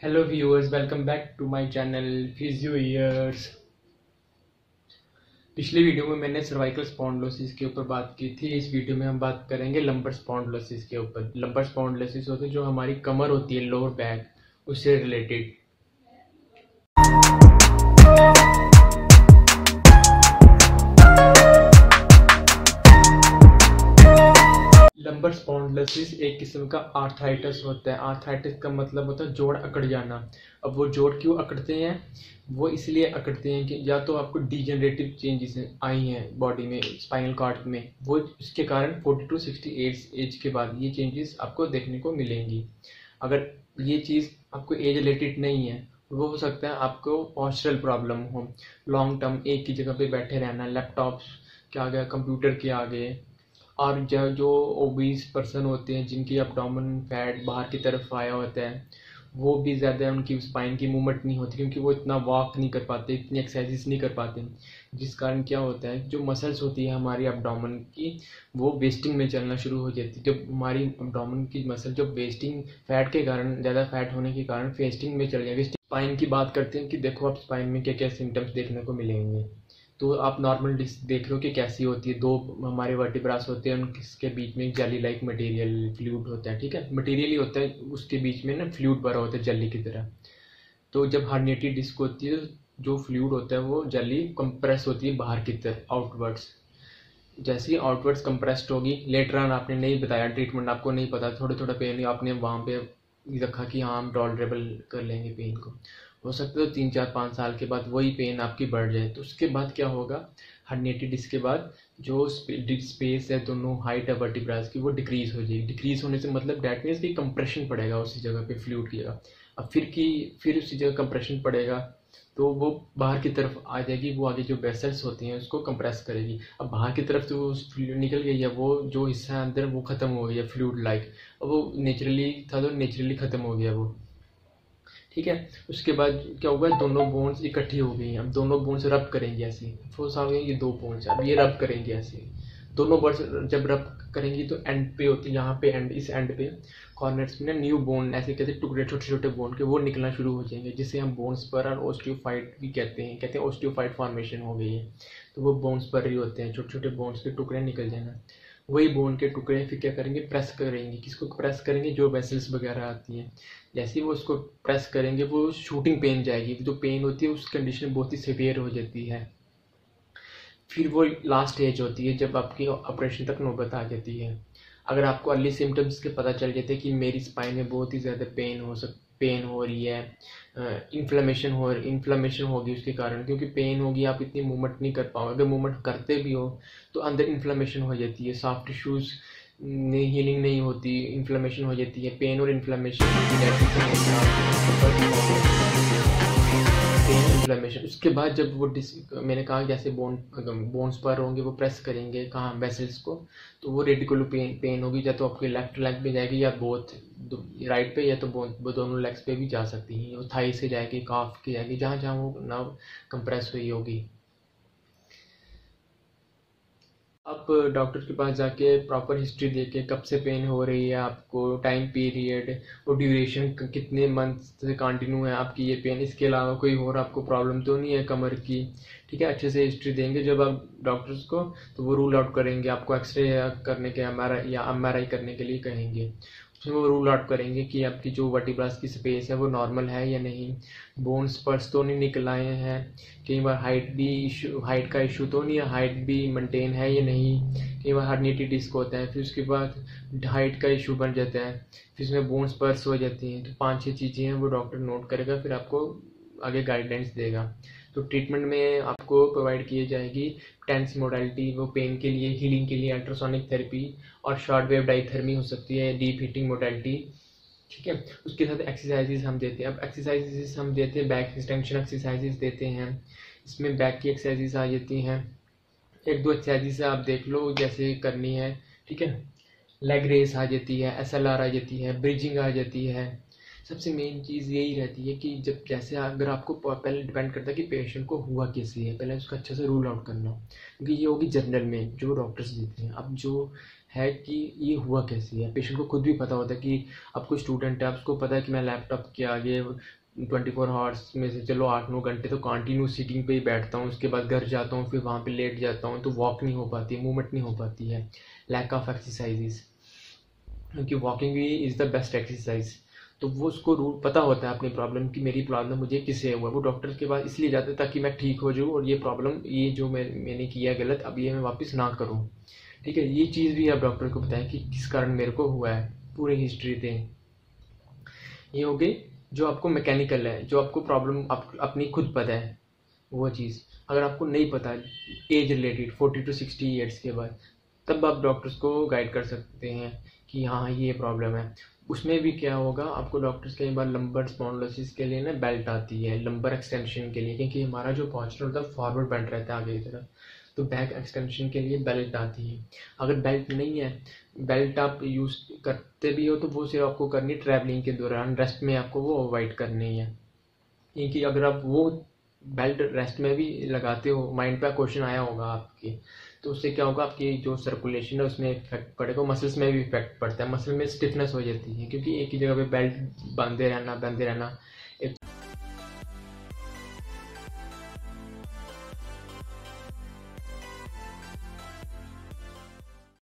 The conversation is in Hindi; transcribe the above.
Hello viewers, welcome back to my channel physio years. पिछली वीडियो में मैंने सर्वाइकल स्पॉन्डिलोसिस के ऊपर बात की थी। इस वीडियो में हम बात करेंगे लंबर स्पॉन्डिलोसिस के ऊपर। लंबर स्पॉन्डिलोसिस होती है जो हमारी कमर होती है, लोअर बैक, उससे रिलेटेड। लंबर स्पॉन्डिलोसिस एक किस्म का आर्थराइटिस होता है। आर्थराइटिस का मतलब होता है जोड़ अकड़ जाना। अब वो जोड़ क्यों अकड़ते हैं? वो इसलिए अकड़ते हैं कि या तो आपको डिजेनरेटिव चेंजेस आई हैं बॉडी में, स्पाइनल कॉर्ड में, वो इसके कारण 40 to 68 एज के बाद ये चेंजेस आपको देखने को मिलेंगी। अगर ये चीज़ आपको एज रिलेटेड नहीं है, वो हो सकता है आपको पॉस्चरल प्रॉब्लम हो, लॉन्ग टर्म एक ही जगह पे बैठे रहना, लैपटॉप के आगे, कंप्यूटर के आगे। और जो ओबीस पर्सन होते हैं जिनकी एब्डोमेन फैट बाहर की तरफ आया होता है, वो भी ज़्यादा उनकी स्पाइन की मूवमेंट नहीं होती क्योंकि वो इतना वॉक नहीं कर पाते, इतनी एक्सरसाइज नहीं कर पाते, जिस कारण क्या होता है जो मसल्स होती है हमारी एब्डोमेन की, वो वेस्टिंग में चलना शुरू हो जाती है। जब हमारी एब्डोमेन की मसल जब वेस्टिंग फैट के कारण, ज़्यादा फैट होने के कारण वेस्टिंग में चल जाएगी। स्पाइन की बात करते हैं कि देखो आप स्पाइन में क्या क्या सिम्टम्स देखने को मिलेंगे। तो आप नॉर्मल डिस्क देख रहे हो कि कैसी होती है। दो हमारे वर्टिब्रास होते हैं, उनके बीच में जेली लाइक मटेरियल, फ्लूइड होता है। ठीक है, मटेरियल ही होता है, उसके बीच में ना फ्लूइड भरा होता है जेली की तरह। तो जब हर्निएटेड डिस्क होती है, जो फ्लूइड होता है वो जेली कंप्रेस होती है बाहर की तरफ, आउटवर्ड्स। जैसे ही आउटवर्ड्स कंप्रेस्ड होगी, लेटर ऑन आपने नहीं बताया, ट्रीटमेंट आपको नहीं पता, थोड़ा थोड़ा पेन आपने वहाँ पे रखा कि हाँ हम टॉलरेबल कर लेंगे पेन को। हो सकता है तो 3 4 5 साल के बाद वही पेन आपकी बढ़ जाए। तो उसके बाद क्या होगा, हर्निएटेड डिस्क के बाद जो स्पेस है दोनों हाइट है वर्टिब्रास की, वो डिक्रीज हो जाएगी। डिक्रीज होने से मतलब डैट मीन्स कि कंप्रेशन पड़ेगा उसी जगह पे, फ्लूइड की जगह। अब फिर उसी जगह कंप्रेशन पड़ेगा तो वो बाहर की तरफ आ जाएगी, वो आगे जो वेसल्स होती हैं उसको कंप्रेस करेगी। अब बाहर की तरफ तो वो निकल गई है, वो जो हिस्सा है अंदर वो खत्म हो गया फ्लूइड लाइक। अब वो नेचुरली था तो नेचुरली खत्म हो गया वो। ठीक है, उसके बाद क्या हुआ, दोनों बोन्स इकट्ठी हो गई हैं। अब दोनों बोन्स रब करेंगे ऐसे, फोर्स आ गई, ये दो बोन्स अब ये रब करेंगे ऐसे। दोनों बोन्स जब रब करेंगी तो एंड पे होती है, यहाँ पे एंड, इस एंड पे कॉर्नर्स में ना न्यू बोन, ऐसे कहते हैं टुकड़े, छोटे छोटे बोन के, वो निकलना शुरू हो जाएंगे, जिसे हम बोन्स पर और ओस्टियोफाइट भी कहते हैं ओस्टियोफाइट फॉर्मेशन हो गई है। तो वो बोन्स पर ही होते हैं, छोटे छोटे बोन्स के टुकड़े निकल जाना। वही बोन के टुकड़े फिर क्या करेंगे, प्रेस करेंगे। किसको प्रेस करेंगे? जो वेसल्स वगैरह आती हैं। जैसे ही वो उसको प्रेस करेंगे, वो शूटिंग पेन जाएगी। जो पेन होती है उस कंडीशन बहुत ही सिवियर हो जाती है। फिर वो लास्ट स्टेज होती है जब आपकी ऑपरेशन तक नौबत आ जाती है। अगर आपको अर्ली सिम्टम्स के पता चल जाते हैं कि मेरी स्पाइन में बहुत ही ज़्यादा पेन हो रही है, इन्फ्लेमेशन होगी उसके कारण, क्योंकि पेन होगी, आप इतनी मूवमेंट नहीं कर पाओगे। अगर मूवमेंट करते भी हो तो अंदर इन्फ्लेमेशन हो जाती है, सॉफ्ट टिश्यूज़ हीलिंग नहीं होती, इन्फ्लेमेशन हो जाती है। पेन और इन्फ्लेमेशन पेन इन्फ्लेमेशन। उसके बाद जब वो मैंने कहा जैसे बोन्स पर होंगे, वो प्रेस करेंगे कहाँ, वेसल्स को, तो वो रेडिकुलर पेन होगी। या तो आपके लेफ्ट लेग पे जाएगी या बोथ राइट पे, या तो वो दोनों लेग्स पे भी जा सकती हैं। वो थाई से जाएगी, काफ की जाएगी, जहाँ जहाँ वो नर्व कंप्रेस हुई होगी। आप डॉक्टर के पास जाके प्रॉपर हिस्ट्री देके, कब से पेन हो रही है आपको, टाइम पीरियड और ड्यूरेशन, कितने मंथ से कंटिन्यू है आपकी ये पेन, इसके अलावा कोई और आपको प्रॉब्लम तो नहीं है कमर की। ठीक है, अच्छे से हिस्ट्री देंगे जब आप डॉक्टर्स को, तो वो रूल आउट करेंगे, आपको एक्सरे करने के, एमआरआई करने के लिए कहेंगे। उसमें वो रूल आउट करेंगे कि आपकी जो वर्टिब्रास की स्पेस है वो नॉर्मल है या नहीं, बोन्स पर्स तो नहीं निकल आए हैं, कई बार हाइट का इशू तो नहीं है, हाइट भी मेंटेन है या नहीं, कई बार हर्निएटेड डिस्क होता है। फिर उसके बाद हाइट का इशू बन जाता है, फिर उसमें बोन्स पर्स हो जाती हैं। तो 5 6 चीज़ें हैं वो डॉक्टर नोट करेगा, फिर आपको आगे गाइडलाइंस देगा। तो ट्रीटमेंट में आपको प्रोवाइड की जाएगी टेंस मोडालिटी, वो पेन के लिए, हीलिंग के लिए अल्ट्रासोनिक थेरेपी और शॉर्ट वेव डाइथर्मी हो सकती है, डीप हीटिंग मोडालिटी। ठीक है, उसके साथ एक्सरसाइजेज हम देते हैं। अब एक्सरसाइजेज हम देते हैं, बैक एक्सटेंशन एक्सरसाइजेज देते हैं। इसमें बैक की एक्सरसाइजेज आ जाती हैं, एक दो एक्सरसाइजेज आप देख लो जैसे करनी है। ठीक है, लेग रेस आ जाती है, एसएलआर आ जाती है, ब्रिजिंग आ जाती है। सबसे मेन चीज़ यही रहती है कि जब जैसे अगर आपको पहले डिपेंड करता है कि पेशेंट को हुआ कैसे है, पहले उसका अच्छे से रूल आउट करना, क्योंकि ये होगी जनरल में जो डॉक्टर्स देते हैं। अब जो है कि ये हुआ कैसे है। पेशेंट को खुद भी पता होता है कि अब कोई स्टूडेंट है, उसको पता है कि मैं लैपटॉप के आगे 24 आवर्स में से चलो 8-9 घंटे तो कंटिन्यू सीटिंग पे ही बैठता हूँ, उसके बाद घर जाता हूँ, फिर वहाँ पे लेट जाता हूँ, तो वॉक नहीं हो पाती, मूवमेंट नहीं हो पाती है, लैक ऑफ एक्सरसाइजेस, क्योंकि वॉकिंग भी इज़ द बेस्ट एक्सरसाइज। तो वो उसको रूल पता होता है अपनी प्रॉब्लम की, मेरी प्रॉब्लम मुझे किससे हुआ। वो डॉक्टर के पास इसलिए जाते हैं ताकि मैं ठीक हो जाऊँ और ये प्रॉब्लम, ये जो मैंने किया गलत, अब ये मैं वापस ना करूँ। ठीक है, ये चीज़ भी आप डॉक्टर को बताएं कि किस कारण मेरे को हुआ है, पूरी हिस्ट्री दें। ये हो गई जो आपको मैकेनिकल है, जो आपको प्रॉब्लम अपनी खुद पता है वो चीज़। अगर आपको नहीं पता एज रिलेटेड 40 to 60 ईयर्स के बाद, तब आप डॉक्टर्स को गाइड कर सकते हैं कि हाँ ये प्रॉब्लम है। उसमें भी क्या होगा, आपको डॉक्टर्स कई बार लंबर स्पॉन्डिलोसिस के लिए ना बेल्ट आती है, लंबर एक्सटेंशन के लिए, क्योंकि हमारा जो पॉस्चर होता है फॉरवर्ड बेंट रहता है आगे की तरफ, तो बैक एक्सटेंशन के लिए बेल्ट आती है। अगर बेल्ट नहीं है, बेल्ट आप यूज़ करते भी हो तो वो सिर्फ आपको करनी ट्रैवलिंग के दौरान, रेस्ट में आपको वो अवॉइड करनी है। क्योंकि अगर आप वो बेल्ट रेस्ट में भी लगाते हो, माइंड पे क्वेश्चन आया होगा आपके, तो उससे क्या होगा, आपकी जो सर्कुलेशन है उसमें इफेक्ट पड़ेगा, मसल्स में भी इफेक्ट पड़ता है, मसल में स्टिफनेस हो जाती है, क्योंकि एक ही जगह पे बेल्ट बांधे रहना एक